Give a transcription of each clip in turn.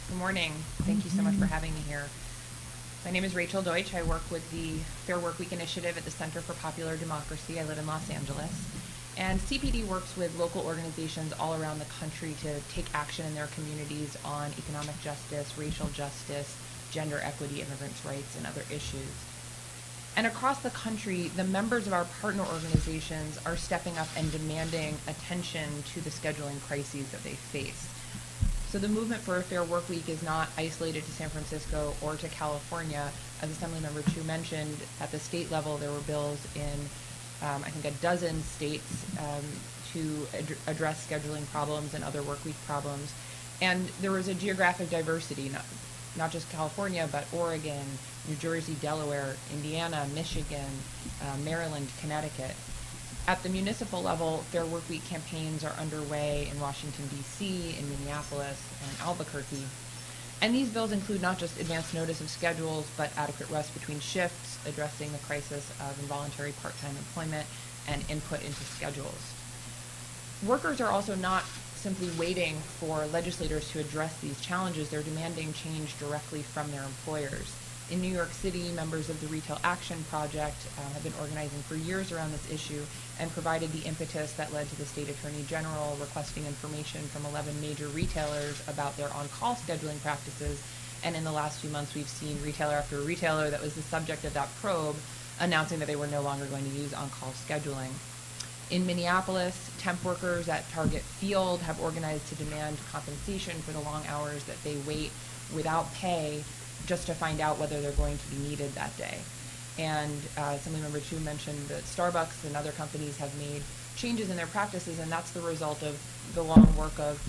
Good morning. Thank you so much for having me here. My name is Rachel Deutsch. I work with the Fair Workweek Initiative at the Center for Popular Democracy. I live in Los Angeles. And CPD works with local organizations all around the country to take action in their communities on economic justice, racial justice, gender equity, immigrants' rights, and other issues. And across the country, the members of our partner organizations are stepping up and demanding attention to the scheduling crises that they face. So the movement for a fair work week is not isolated to San Francisco or to California. As Assemblymember Chu mentioned, at the state level, there were bills in, I think, a dozen states to address scheduling problems and other work week problems. And there was a geographic diversity, not just California, but Oregon, New Jersey, Delaware, Indiana, Michigan, Maryland, Connecticut. At the municipal level, Fair Workweek campaigns are underway in Washington, D.C., in Minneapolis, and Albuquerque. And these bills include not just advance notice of schedules, but adequate rest between shifts, addressing the crisis of involuntary part-time employment, and input into schedules. Workers are also not simply waiting for legislators to address these challenges. They're demanding change directly from their employers. In New York City, members of the Retail Action Project have been organizing for years around this issue and provided the impetus that led to the State Attorney General requesting information from 11 major retailers about their on-call scheduling practices. And in the last few months, we've seen retailer after retailer that was the subject of that probe announcing that they were no longer going to use on-call scheduling. In Minneapolis, temp workers at Target Field have organized to demand compensation for the long hours that they wait without pay just to find out whether they're going to be needed that day. And Assemblymember Chu mentioned that Starbucks and other companies have made changes in their practices, and that's the result of the long work of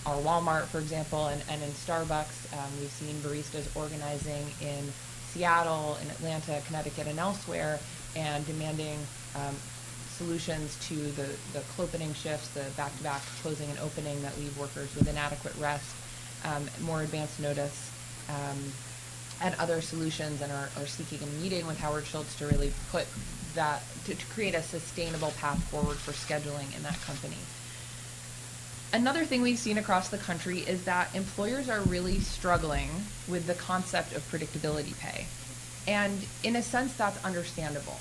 our Walmart, for example, and in Starbucks. We've seen baristas organizing in Seattle, in Atlanta, Connecticut, and elsewhere, and demanding solutions to the clopening shifts, the back-to-back closing and opening that leave workers with inadequate rest, more advanced notice, and other solutions, and are seeking a meeting with Howard Schultz to really put that, to create a sustainable path forward for scheduling in that company. Another thing we've seen across the country is that employers are really struggling with the concept of predictability pay. And in a sense, that's understandable.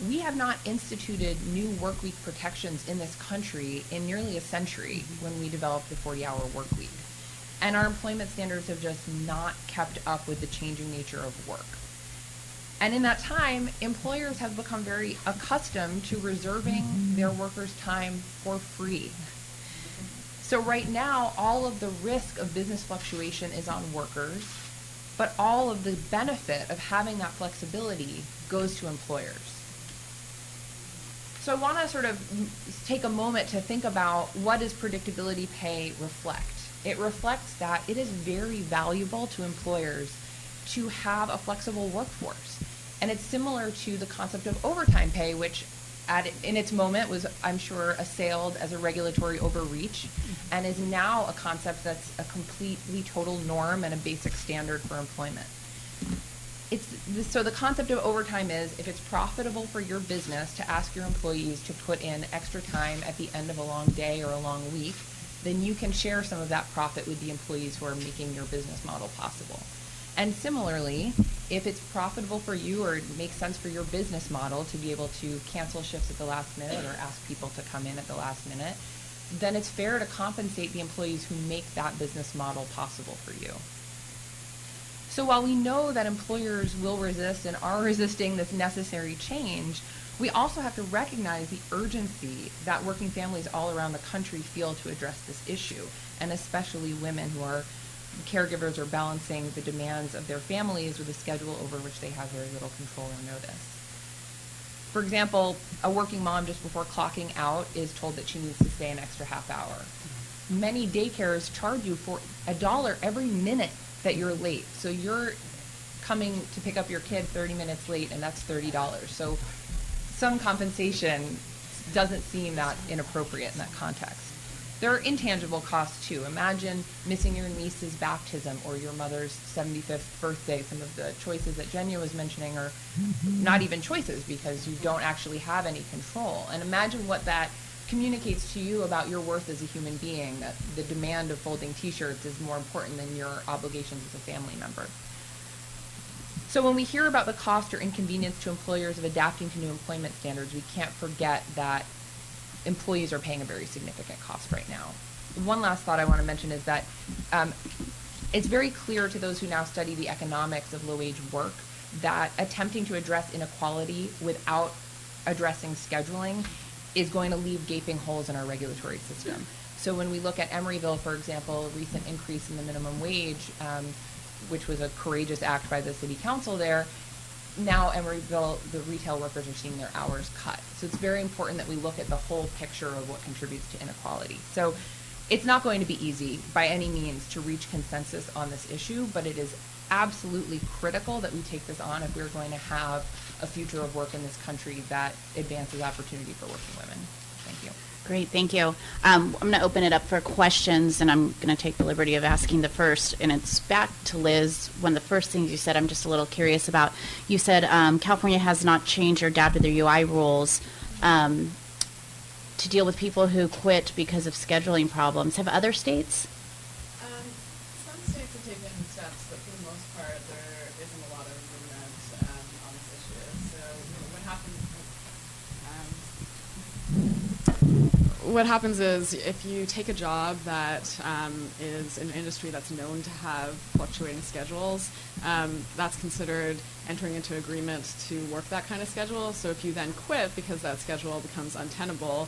We have not instituted new workweek protections in this country in nearly a century when we developed the 40-hour workweek. And our employment standards have just not kept up with the changing nature of work. And in that time, employers have become very accustomed to reserving their workers' time for free. So right now, all of the risk of business fluctuation is on workers, but all of the benefit of having that flexibility goes to employers. So I want to sort of take a moment to think about, what does predictability pay reflect? It reflects that it is very valuable to employers to have a flexible workforce. And it's similar to the concept of overtime pay, which in its moment was, I'm sure, assailed as a regulatory overreach, and is now a concept that's a completely total norm and a basic standard for employment. So the concept of overtime is, if it's profitable for your business to ask your employees to put in extra time at the end of a long day or a long week, then you can share some of that profit with the employees who are making your business model possible. And similarly, if it's profitable for you, or it makes sense for your business model to be able to cancel shifts at the last minute or ask people to come in at the last minute, then it's fair to compensate the employees who make that business model possible for you. So while we know that employers will resist and are resisting this necessary change, we also have to recognize the urgency that working families all around the country feel to address this issue, and especially women who are caregivers or balancing the demands of their families with a schedule over which they have very little control or notice. For example, a working mom just before clocking out is told that she needs to stay an extra half hour. Many daycares charge you for $1 every minute that you're late. So you're coming to pick up your kid 30 minutes late, and that's $30. So some compensation doesn't seem that inappropriate in that context. There are intangible costs too. Imagine missing your niece's baptism or your mother's 75th birthday. Some of the choices that Jenya was mentioning are not even choices, because you don't actually have any control. And imagine what that communicates to you about your worth as a human being, that the demand of folding t-shirts is more important than your obligations as a family member. So when we hear about the cost or inconvenience to employers of adapting to new employment standards, we can't forget that employees are paying a very significant cost right now. One last thought I want to mention is that it's very clear to those who now study the economics of low-wage work that attempting to address inequality without addressing scheduling is going to leave gaping holes in our regulatory system. So when we look at Emeryville, for example, a recent increase in the minimum wage, which was a courageous act by the city council there, now Emeryville, the retail workers are seeing their hours cut. So it's very important that we look at the whole picture of what contributes to inequality. So it's not going to be easy by any means to reach consensus on this issue, but it is absolutely critical that we take this on if we're going to have a future of work in this country that advances opportunity for working women. Thank you. Great, thank you. I'm going to open it up for questions, and I'm going to take the liberty of asking the first, and it's back to Liz. One of the first things you said I'm just a little curious about. You said California has not changed or adapted their UI rules to deal with people who quit because of scheduling problems. Have other states? Some states have taken steps, but for the most part, there isn't a lot of agreement on this issue. So what happens is if you take a job that is an industry that's known to have fluctuating schedules, that's considered entering into agreement to work that kind of schedule. So if you then quit because that schedule becomes untenable,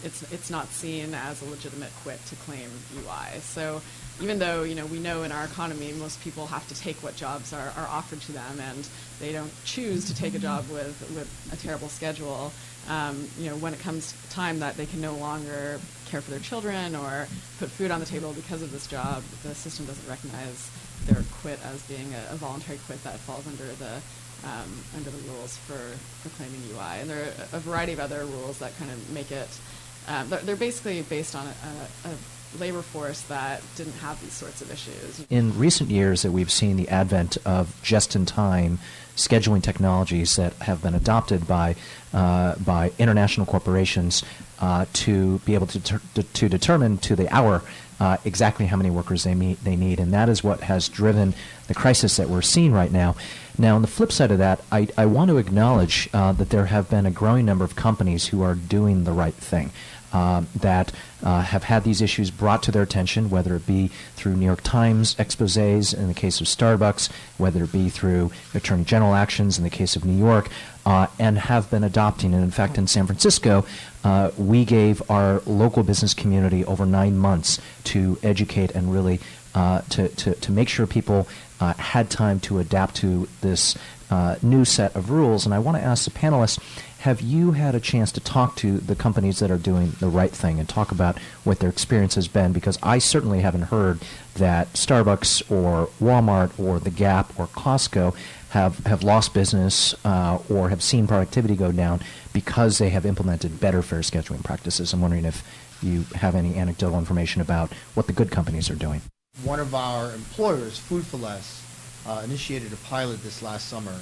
it's not seen as a legitimate quit to claim UI. So even though we know in our economy most people have to take what jobs are offered to them, and they don't choose to take a job with a terrible schedule, when it comes time that they can no longer care for their children or put food on the table because of this job, the system doesn't recognize their quit as being a voluntary quit that falls under the rules for claiming UI. And there are a variety of other rules that kind of make it, they're basically based on a labor force that didn't have these sorts of issues. In recent years that we've seen the advent of just-in-time scheduling technologies that have been adopted by international corporations to be able to determine to the hour exactly how many workers they need, and that is what has driven the crisis that we're seeing right now. Now, on the flip side of that, I want to acknowledge that there have been a growing number of companies who are doing the right thing. That have had these issues brought to their attention, whether it be through New York Times exposés in the case of Starbucks, whether it be through Attorney General actions in the case of New York, and have been adopting. And in fact, in San Francisco, we gave our local business community over 9 months to educate and really to make sure people had time to adapt to this new set of rules. And I want to ask the panelists, have you had a chance to talk to the companies that are doing the right thing and talk about what their experience has been? Because I certainly haven't heard that Starbucks or Walmart or The Gap or Costco have lost business or have seen productivity go down because they have implemented better fair scheduling practices. I'm wondering if you have any anecdotal information about what the good companies are doing. One of our employers, Food for Less, initiated a pilot this last summer.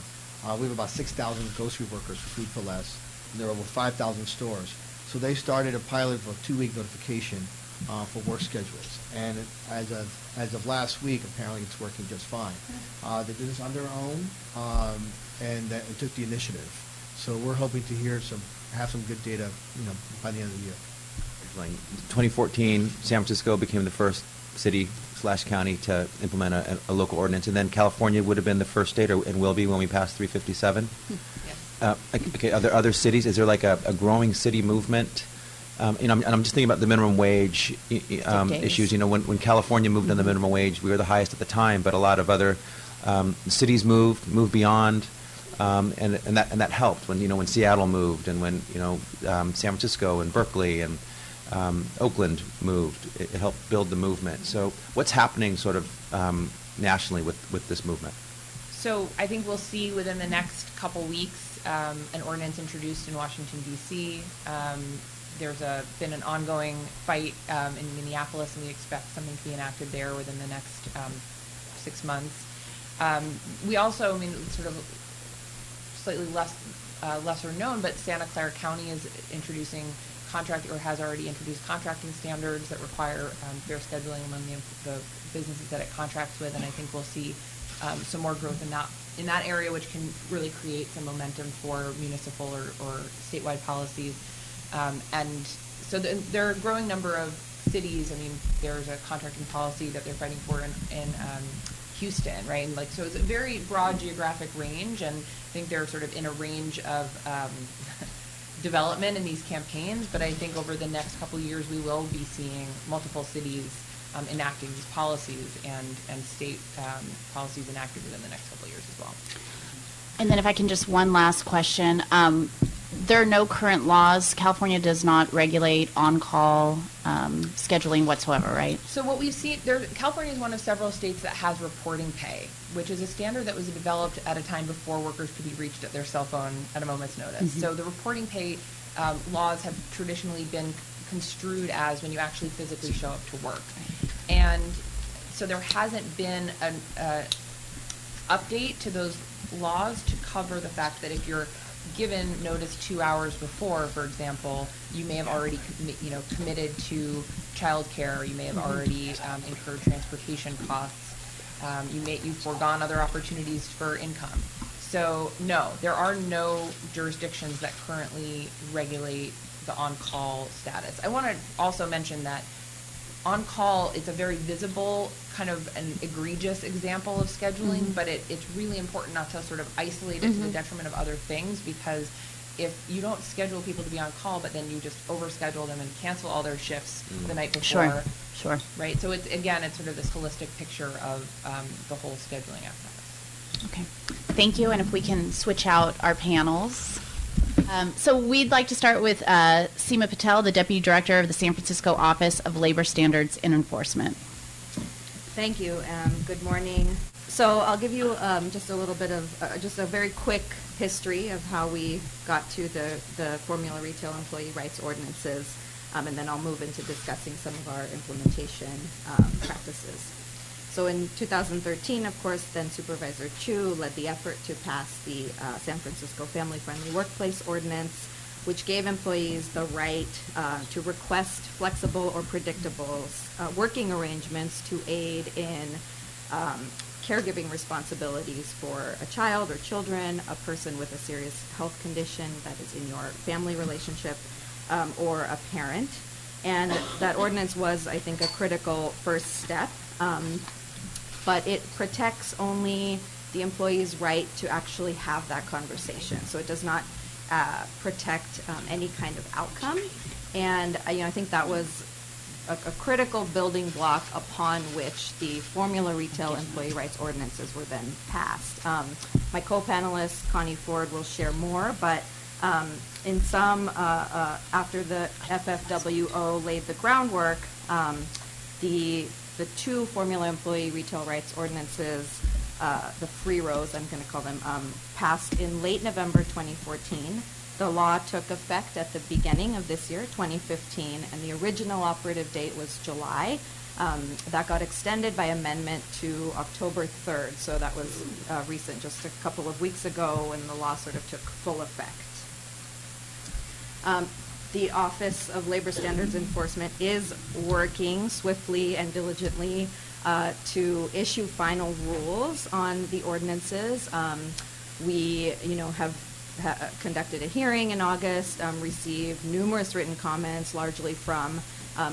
We have about 6,000 grocery workers for Food for Less, and there are over 5,000 stores. So they started a pilot for a 2-week notification for work schedules. And as of last week, apparently it's working just fine. They did this on their own and took the initiative. So we're hoping to have some good data, by the end of the year. In 2014, San Francisco became the first city/county to implement a local ordinance, and then California would have been the first state, and will be when we pass 357. Yes. Okay, are there other cities? Is there like a growing city movement? I'm just thinking about the minimum wage issues. When California moved on the minimum wage, we were the highest at the time, but a lot of other cities moved beyond, and that helped. When Seattle moved, and when San Francisco and Berkeley and Oakland moved, it helped build the movement. So what's happening sort of nationally with this movement? So I think we'll see within the next couple weeks an ordinance introduced in Washington, D.C. There's been an ongoing fight in Minneapolis, and we expect something to be enacted there within the next 6 months. We also, sort of slightly lesser known, but Santa Clara County is introducing contract or has already introduced contracting standards that require fair scheduling among the businesses that it contracts with, and I think we'll see some more growth in that area, which can really create some momentum for municipal or statewide policies. And so there are a growing number of cities. I mean, there's a contracting policy that they're fighting for in Houston, right? And so it's a very broad geographic range, and I think they're sort of in a range of development in these campaigns. But I think over the next couple of years, we will be seeing multiple cities enacting these policies and state policies enacted within the next couple of years as well. And then if I can just one last question. There are no current laws. California does not regulate on-call scheduling whatsoever, right? So what we've seen, California is one of several states that has reporting pay, which is a standard that was developed at a time before workers could be reached at their cell phone at a moment's notice. Mm-hmm. So the reporting pay laws have traditionally been construed as when you actually physically show up to work. And so there hasn't been an update to those laws to cover the fact that if you're given notice 2 hours before, for example, you may have already committed to childcare, you may have already incurred transportation costs, you've foregone other opportunities for income. So no, there are no jurisdictions that currently regulate the on-call status. I want to also mention that on-call is a very visible, kind of an egregious example of scheduling, but it's really important not to sort of isolate it to the detriment of other things, because if you don't schedule people to be on call, but then you just overschedule them and cancel all their shifts the night before. Sure. Right? So it's sort of this holistic picture of the whole scheduling apparatus. Okay. Thank you. And if we can switch out our panels. So we'd like to start with Seema Patel, the Deputy Director of the San Francisco Office of Labor Standards and Enforcement. Thank you. Good morning. So I'll give you just a little bit of just a very quick history of how we got to the Formula Retail Employee Rights Ordinances, and then I'll move into discussing some of our implementation practices. So in 2013, of course, then Supervisor Chu led the effort to pass the San Francisco Family Friendly Workplace Ordinance, which gave employees the right to request flexible or predictable working arrangements to aid in caregiving responsibilities for a child or children, a person with a serious health condition that is in your family relationship, or a parent. And that ordinance was, I think, a critical first step. But it protects only the employee's right to actually have that conversation. So it does not protect any kind of outcome. And I think that was a critical building block upon which the Formula Retail Employee Rights Ordinances were then passed. My co-panelist, Connie Ford, will share more, but in some, after the FFWO laid the groundwork, the two Formula Employee Retail Rights Ordinances, the free rows, I'm going to call them, passed in late November 2014. The law took effect at the beginning of this year, 2015, and the original operative date was July. That got extended by amendment to October 3rd, so that was recent, just a couple of weeks ago when the law sort of took full effect. The Office of Labor Standards Enforcement is working swiftly and diligently to issue final rules on the ordinances. We, have conducted a hearing in August, received numerous written comments, largely from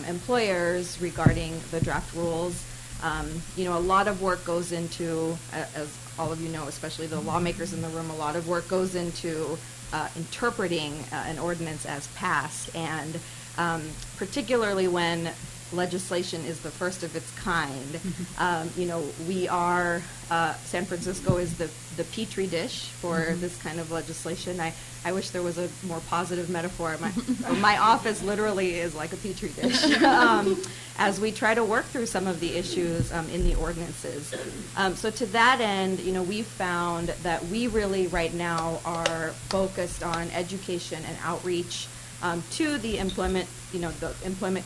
employers regarding the draft rules. A lot of work goes into, as all of you know, especially the lawmakers in the room, a lot of work goes into interpreting an ordinance as passed, and particularly when legislation is the first of its kind. We are, San Francisco is the petri dish for this kind of legislation. I wish there was a more positive metaphor. My office literally is like a petri dish as we try to work through some of the issues in the ordinances. So to that end, we've found that we really right now are focused on education and outreach to the employment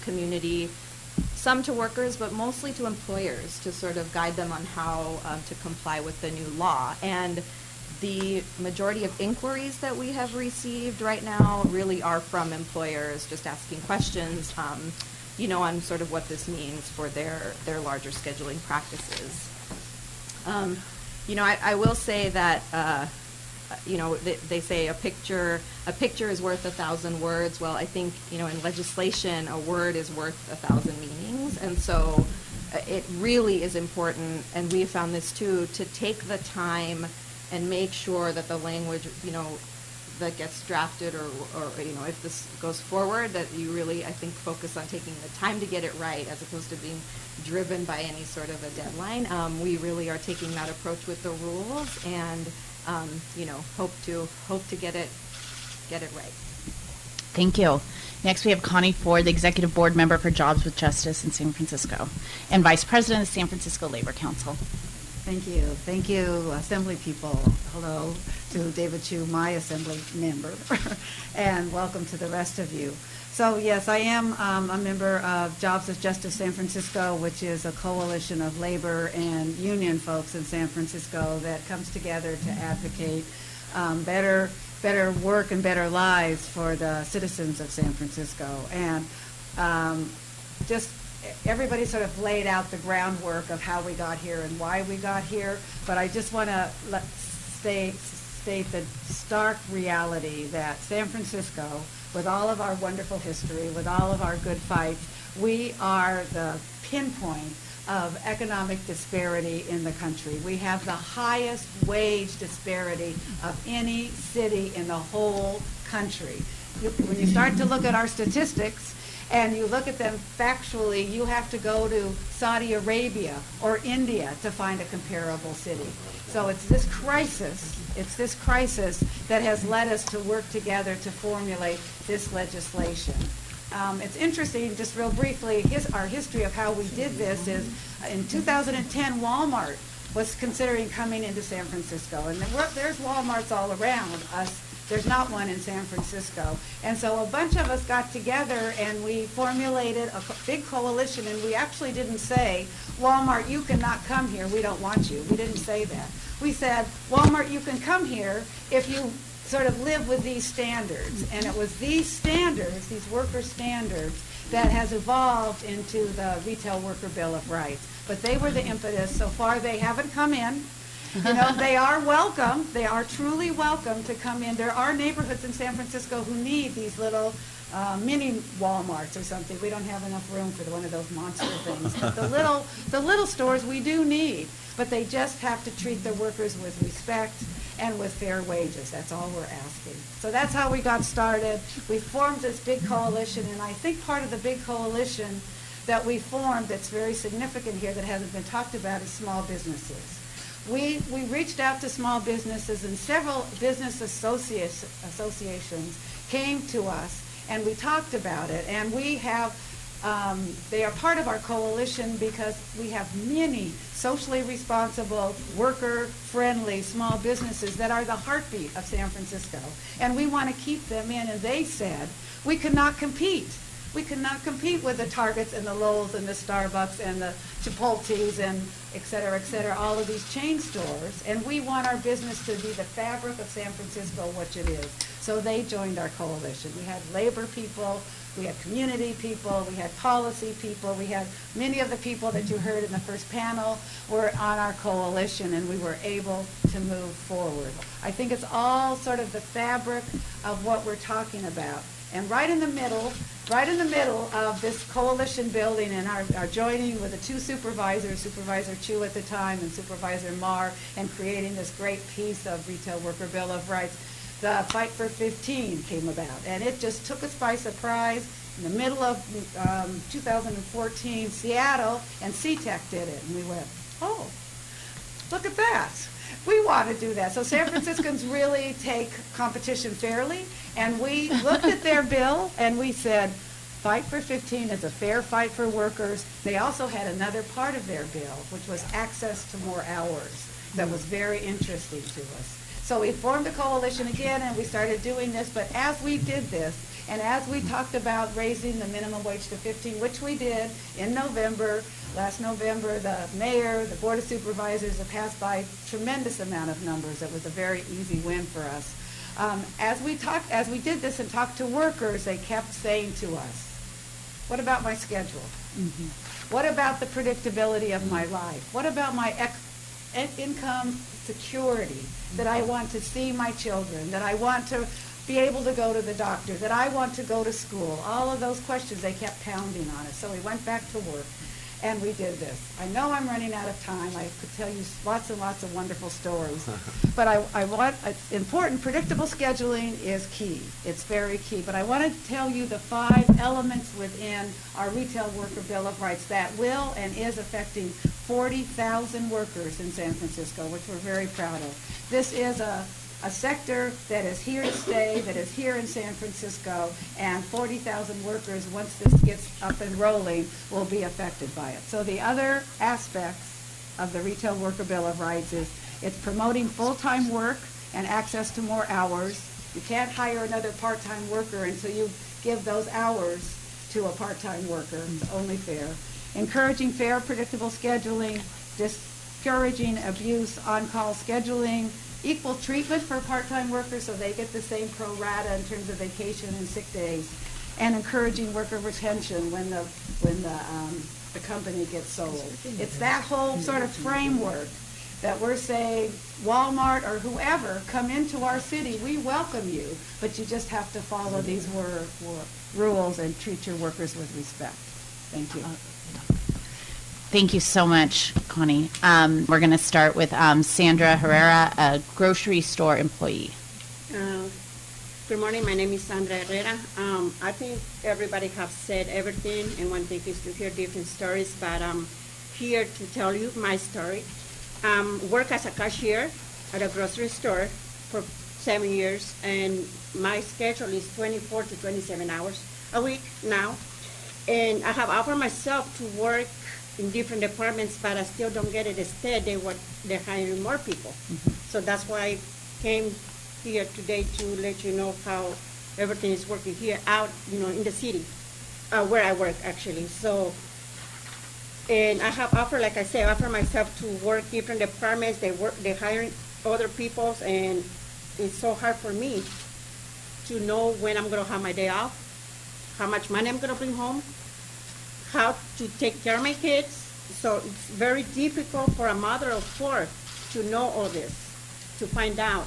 community, some to workers, but mostly to employers, to sort of guide them on how to comply with the new law. And The majority of inquiries that we have received right now really are from employers just asking questions, on sort of what this means for their larger scheduling practices. I will say that, they say a picture is worth 1,000 words. Well, I think, in legislation, a word is worth 1,000 meanings. And so it really is important, and we have found this too, to take the time and make sure that the language, that gets drafted or if this goes forward, that you really, I think, focus on taking the time to get it right as opposed to being driven by any sort of a deadline. We really are taking that approach with the rules and, hope to get it right. Thank you. Next, we have Connie Ford, the Executive Board Member for Jobs with Justice in San Francisco and Vice President of the San Francisco Labor Council. Thank you. Thank you, Assembly people. Hello to David Chu, my Assembly member, and welcome to the rest of you. So, yes, I am a member of Jobs with Justice San Francisco, which is a coalition of labor and union folks in San Francisco that comes together to advocate better work and better lives for the citizens of San Francisco. And just everybody sort of laid out the groundwork of how we got here and why we got here, but I just want to state the stark reality that San Francisco, with all of our wonderful history, with all of our good fights, we are the pinpoint of economic disparity in the country. We have the highest wage disparity of any city in the whole country. When you start to look at our statistics, and you look at them factually, you have to go to Saudi Arabia or India to find a comparable city. So it's this crisis that has led us to work together to formulate this legislation. It's interesting, just real briefly, our history of how we did this is in 2010, Walmart was considering coming into San Francisco. And there's Walmarts all around us. There's not one in San Francisco. And so a bunch of us got together and we formulated a big coalition, and we actually didn't say, Walmart, you cannot come here, we don't want you. We didn't say that. We said, Walmart, you can come here if you sort of live with these standards. And it was these standards, these worker standards, that has evolved into the Retail Worker Bill of Rights. But they were the impetus. So far, they haven't come in. They are welcome. They are truly welcome to come in. There are neighborhoods in San Francisco who need these little mini Walmarts or something. We don't have enough room for one of those monster things. But the little stores we do need, but they just have to treat their workers with respect and with fair wages. That's all we're asking. So that's how we got started. We formed this big coalition, and I think part of the big coalition that we formed that's very significant here that hasn't been talked about is small businesses. We reached out to small businesses, and several business associations came to us, and we talked about it. And we have, they are part of our coalition because we have many socially responsible, worker-friendly small businesses that are the heartbeat of San Francisco. And we want to keep them in, and they said, we cannot compete. We cannot compete with the Targets and the Lowells and the Starbucks and the Chipotles and et cetera, all of these chain stores. And we want our business to be the fabric of San Francisco, which it is. So they joined our coalition. We had labor people, we had community people, we had policy people, we had many of the people that you heard in the first panel were on our coalition, and we were able to move forward. I think it's all sort of the fabric of what we're talking about. And right in the middle of this coalition building and our joining with the two supervisors, Supervisor Chu at the time and Supervisor Marr, and creating this great piece of Retail Worker Bill of Rights, the Fight for 15 came about. And it just took us by surprise. In the middle of 2014, Seattle and CTEC did it. And we went, oh, look at that. We want to do that. So San Franciscans really take competition fairly, and we looked at their bill and we said, Fight for 15 is a fair fight for workers. They also had another part of their bill, which was access to more hours. That was very interesting to us. So we formed a coalition again, and we started doing this. But as we did this, and as we talked about raising the minimum wage to 15, which we did in November, Last November, the mayor, the board of supervisors have passed by tremendous amount of numbers. It was a very easy win for us. As we did this and talked to workers, they kept saying to us, what about my schedule? What about the predictability of my life? What about my income security, that I want to see my children, that I want to be able to go to the doctor, that I want to go to school? All of those questions, they kept pounding on us. So we went back to work and we did this. I know I'm running out of time. I could tell you lots and lots of wonderful stories. But I want, it's important, predictable scheduling is key. It's very key. But I want to tell you the 5 elements within our Retail Worker Bill of Rights that will and is affecting 40,000 workers in San Francisco, which we're very proud of. This is a sector that is here to stay, that is here in San Francisco, and 40,000 workers, once this gets up and rolling, will be affected by it. So the other aspects of the Retail Worker Bill of Rights is it's promoting full-time work and access to more hours. You can't hire another part-time worker until you give those hours to a part-time worker. It's only fair. Encouraging fair, predictable scheduling, discouraging abuse, on-call scheduling, equal treatment for part-time workers so they get the same pro rata in terms of vacation and sick days, and encouraging worker retention when the company gets sold. It's that whole sort of framework that we're saying, Walmart or whoever, come into our city, we welcome you, but you just have to follow these rules and treat your workers with respect. Thank you. Thank you so much, Connie. We're going to start with Sandra Herrera, a grocery store employee. Good morning. My name is Sandra Herrera. I think everybody has said everything, and one thing is to hear different stories, but I'm here to tell you my story. Work as a cashier at a grocery store for 7 years, and my schedule is 24 to 27 hours a week now. And I have offered myself to work in different departments, but I still don't get it. Instead, they're hiring more people. So that's why I came here today to let you know how everything is working here out, in the city, where I work actually. So, and I have offered, like I said, I offer myself to work different departments. They're hiring other people, and it's so hard for me to know when I'm going to have my day off, how much money I'm going to bring home, how to take care of my kids. So it's very difficult for a mother of 4 to know all this, to find out,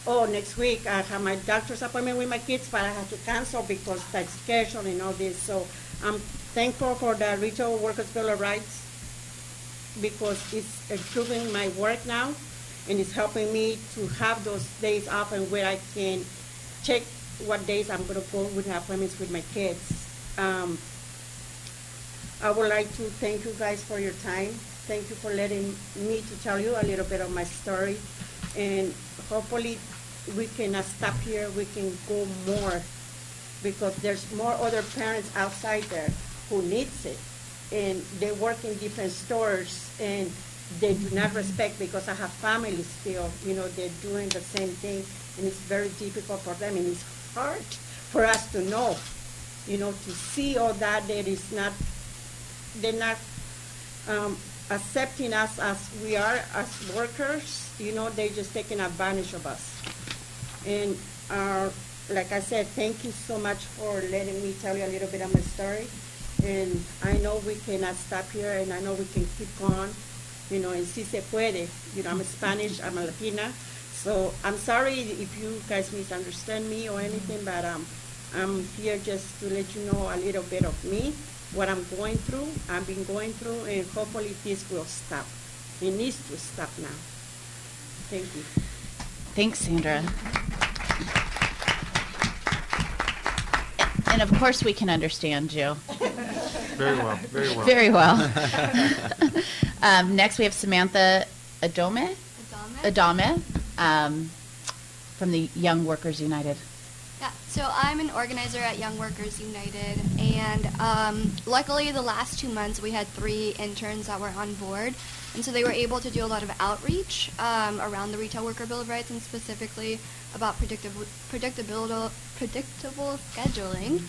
oh, next week I have my doctor's appointment with my kids, but I have to cancel because that's schedule and all this. So I'm thankful for the Retail Workers Bill of Rights because it's improving my work now, and it's helping me to have those days off and where I can check what days I'm going to go with appointments with my kids. I would like to thank you guys for your time. Thank you for letting me to tell you a little bit of my story. And hopefully we can stop here. We can go more because there's more other parents outside there who needs it. And they work in different stores and they do not respect because I have families still, they're doing the same thing. And it's very difficult for them. And it's hard for us to know, to see all that they're not accepting us as we are as workers. They're just taking advantage of us. And like I said, thank you so much for letting me tell you a little bit of my story. And I know we cannot stop here, and I know we can keep on, and si se puede. I'm Spanish, I'm a Latina. So I'm sorry if you guys misunderstand me or anything, but I'm here just to let you know a little bit of me, what I'm going through, I've been going through, and hopefully this will stop. It needs to stop now. Thank you. Thanks, Sandra. And of course we can understand you. Very well, very well. Very well. Next we have Samantha Adame from the Young Workers United. Yeah, so I'm an organizer at Young Workers United, and luckily the last 2 months we had 3 interns that were on board, and so they were able to do a lot of outreach around the Retail Worker Bill of Rights and specifically about predictable scheduling.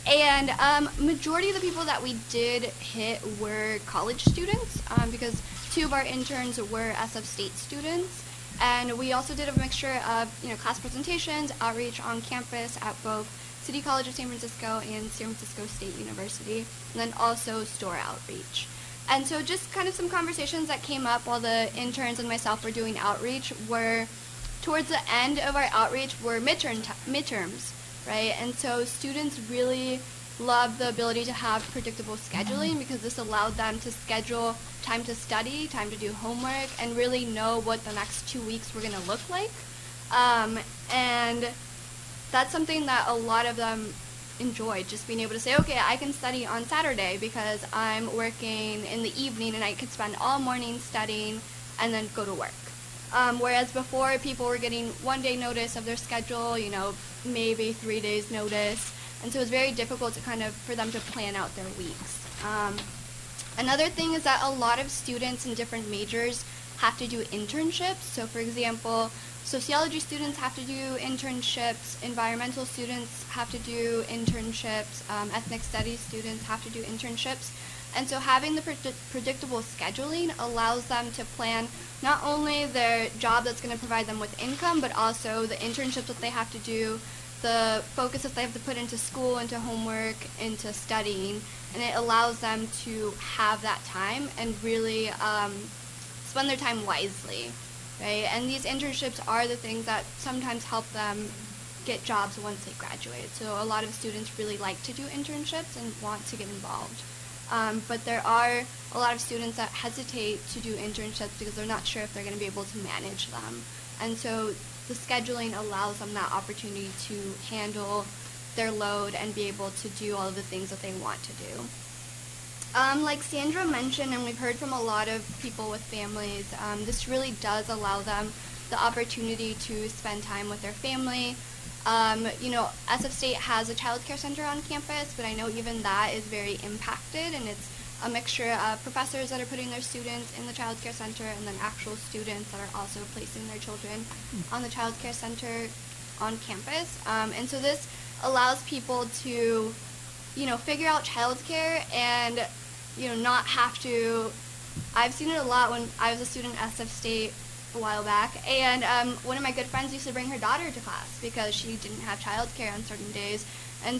And majority of the people that we did hit were college students, because 2 of our interns were SF State students. And we also did a mixture of, class presentations, outreach on campus at both City College of San Francisco and San Francisco State University, and then also store outreach. And so just kind of some conversations that came up while the interns and myself were doing outreach were, towards the end of our outreach were midterms, right? And so students really loved the ability to have predictable scheduling because this allowed them to schedule time to study, time to do homework, and really know what the next 2 weeks were going to look like. And that's something that a lot of them enjoyed, just being able to say, okay, I can study on Saturday because I'm working in the evening and I could spend all morning studying and then go to work. Whereas before, people were getting 1 day notice of their schedule, maybe 3 days notice. And so it was very difficult to for them to plan out their weeks. Another thing is that a lot of students in different majors have to do internships. So for example, sociology students have to do internships, environmental students have to do internships, ethnic studies students have to do internships. And so having the predictable scheduling allows them to plan not only their job that's going to provide them with income, but also the internships that they have to do, the focus that they have to put into school, into homework, into studying, and it allows them to have that time and really spend their time wisely, right? And these internships are the things that sometimes help them get jobs once they graduate. So a lot of students really like to do internships and want to get involved. But there are a lot of students that hesitate to do internships because they're not sure if they're going to be able to manage them. And so the scheduling allows them that opportunity to handle their load and be able to do all of the things that they want to do. Like Sandra mentioned, and we've heard from a lot of people with families, this really does allow them the opportunity to spend time with their family. SF State has a child care center on campus, but I know even that is very impacted, and it's a mixture of professors that are putting their students in the child care center and then actual students that are also placing their children on the child care center on campus. And so this allows people to, figure out child care and, not have to. I've seen it a lot when I was a student at SF State a while back, and one of my good friends used to bring her daughter to class because she didn't have childcare on certain days, and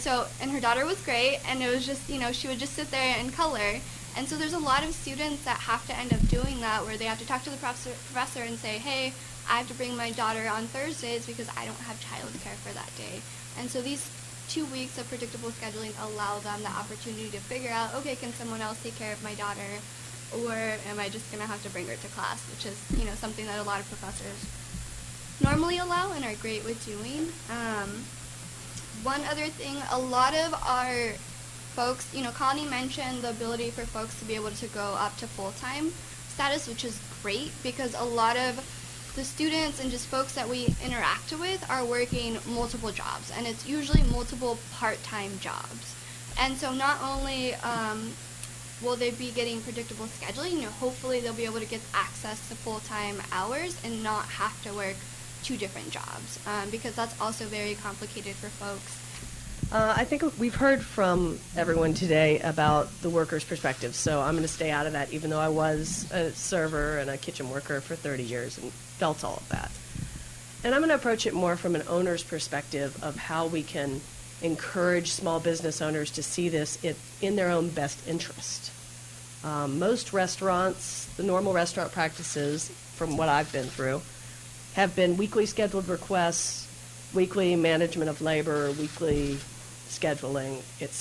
her daughter was great, and it was just, she would just sit there and color, and so there's a lot of students that have to end up doing that, where they have to talk to the professor and say, hey, I have to bring my daughter on Thursdays because I don't have childcare for that day. And so these 2 weeks of predictable scheduling allow them the opportunity to figure out, okay, can someone else take care of my daughter? Or am I just going to have to bring her to class, which is, something that a lot of professors normally allow and are great with doing. One other thing, a lot of our folks, Connie mentioned the ability for folks to be able to go up to full-time status, which is great because a lot of the students and just folks that we interact with are working multiple jobs, and it's usually multiple part-time jobs. And so not only will they be getting predictable scheduling, hopefully they'll be able to get access to full-time hours and not have to work 2 different jobs, because that's also very complicated for folks. I think we've heard from everyone today about the worker's perspective, so I'm going to stay out of that, even though I was a server and a kitchen worker for 30 years and felt all of that. And I'm going to approach it more from an owner's perspective of how we can encourage small business owners to see this in their own best interest. Most restaurants, the normal restaurant practices, from what I've been through, have been weekly scheduled requests, weekly management of labor, weekly scheduling. It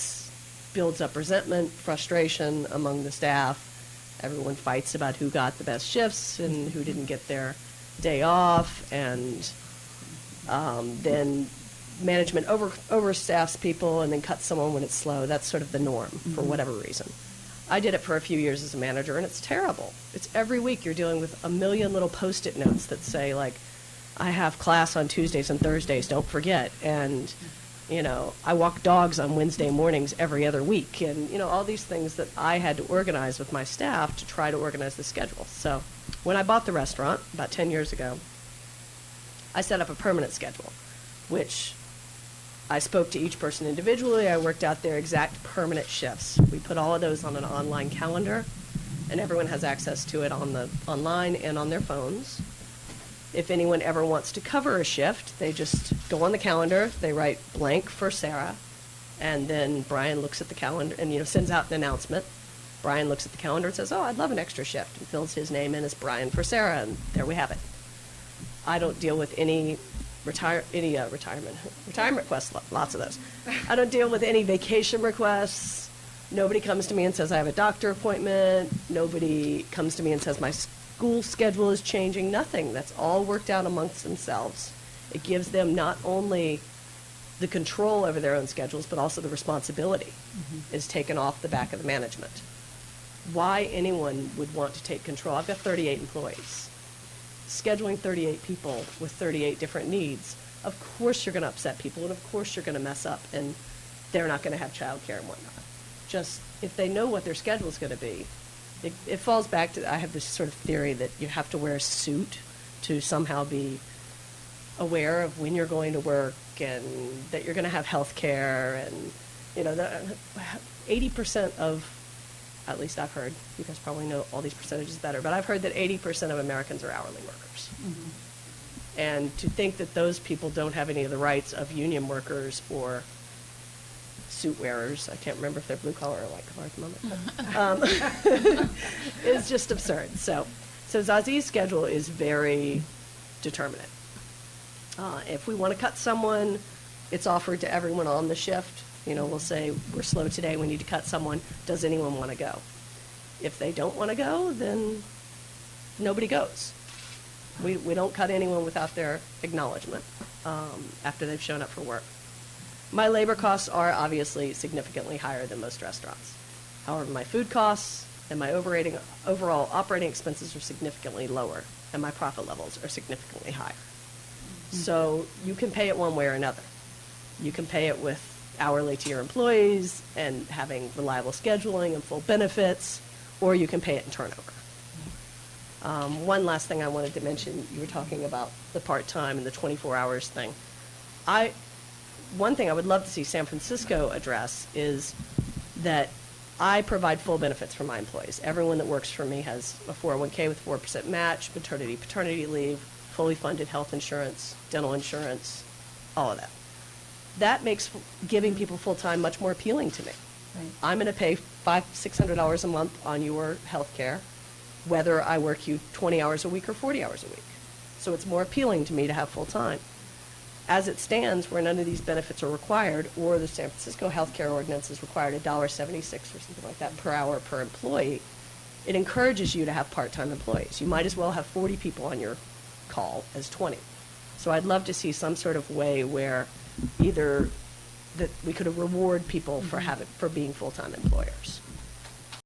builds up resentment, frustration among the staff. Everyone fights about who got the best shifts and who didn't get their day off, and then management overstaffs people and then cuts someone when it's slow. That's sort of the norm for whatever reason. I did it for a few years as a manager, and it's terrible. It's every week you're dealing with a million little Post-it notes that say, like, I have class on Tuesdays and Thursdays, don't forget. And, I walk dogs on Wednesday mornings every other week. And, all these things that I had to organize with my staff to try to organize the schedule. So when I bought the restaurant about 10 years ago, I set up a permanent schedule, which I spoke to each person individually. I worked out their exact permanent shifts. We put all of those on an online calendar, and everyone has access to it online and on their phones. If anyone ever wants to cover a shift, they just go on the calendar, they write blank for Sarah, and then Brian looks at the calendar and sends out an announcement. Brian looks at the calendar and says, "Oh, I'd love an extra shift," and fills his name in as Brian for Sarah, and there we have it. I don't deal with any retirement requests, lots of those. I don't deal with any vacation requests. Nobody comes to me and says I have a doctor appointment. Nobody comes to me and says my school schedule is changing. Nothing. That's all worked out amongst themselves. It gives them not only the control over their own schedules, but also the responsibility is taken off the back of the management. Why anyone would want to take control? I've got 38 employees. Scheduling 38 people with 38 different needs, of course you're going to upset people, and of course you're going to mess up, and they're not going to have childcare and whatnot. Just if they know what their schedule is going to be, it falls back to, I have this sort of theory that you have to wear a suit to somehow be aware of when you're going to work and that you're going to have health care. And, 80% of, at least I've heard, you guys probably know all these percentages better, but I've heard that 80% of Americans are hourly workers. And to think that those people don't have any of the rights of union workers or suit wearers, I can't remember if they're blue collar or white collar at the moment, is just absurd. So Zazi's schedule is very determinate. If we want to cut someone, it's offered to everyone on the shift. We'll say, we're slow today, we need to cut someone. Does anyone want to go? If they don't want to go, then nobody goes. We don't cut anyone without their acknowledgement after they've shown up for work. My labor costs are obviously significantly higher than most restaurants. However, my food costs and my overall operating expenses are significantly lower, and my profit levels are significantly higher. So you can pay it one way or another. You can pay it with hourly to your employees and having reliable scheduling and full benefits, or you can pay it in turnover. One last thing I wanted to mention, you were talking about the part-time and the 24 hours thing. One thing I would love to see San Francisco address is that I provide full benefits for my employees. Everyone that works for me has a 401k with 4% match, maternity, paternity leave, fully funded health insurance, dental insurance, all of that. That makes giving people full-time much more appealing to me. Right. I'm going to pay $500-600 a month on your health care, whether I work you 20 hours a week or 40 hours a week. So it's more appealing to me to have full-time. As it stands, where none of these benefits are required, or the San Francisco healthcare ordinance is required $1.76 or something like that per hour per employee, it encourages you to have part-time employees. You might as well have 40 people on your call as 20. So I'd love to see some sort of way where either that we could reward people for being full-time employers.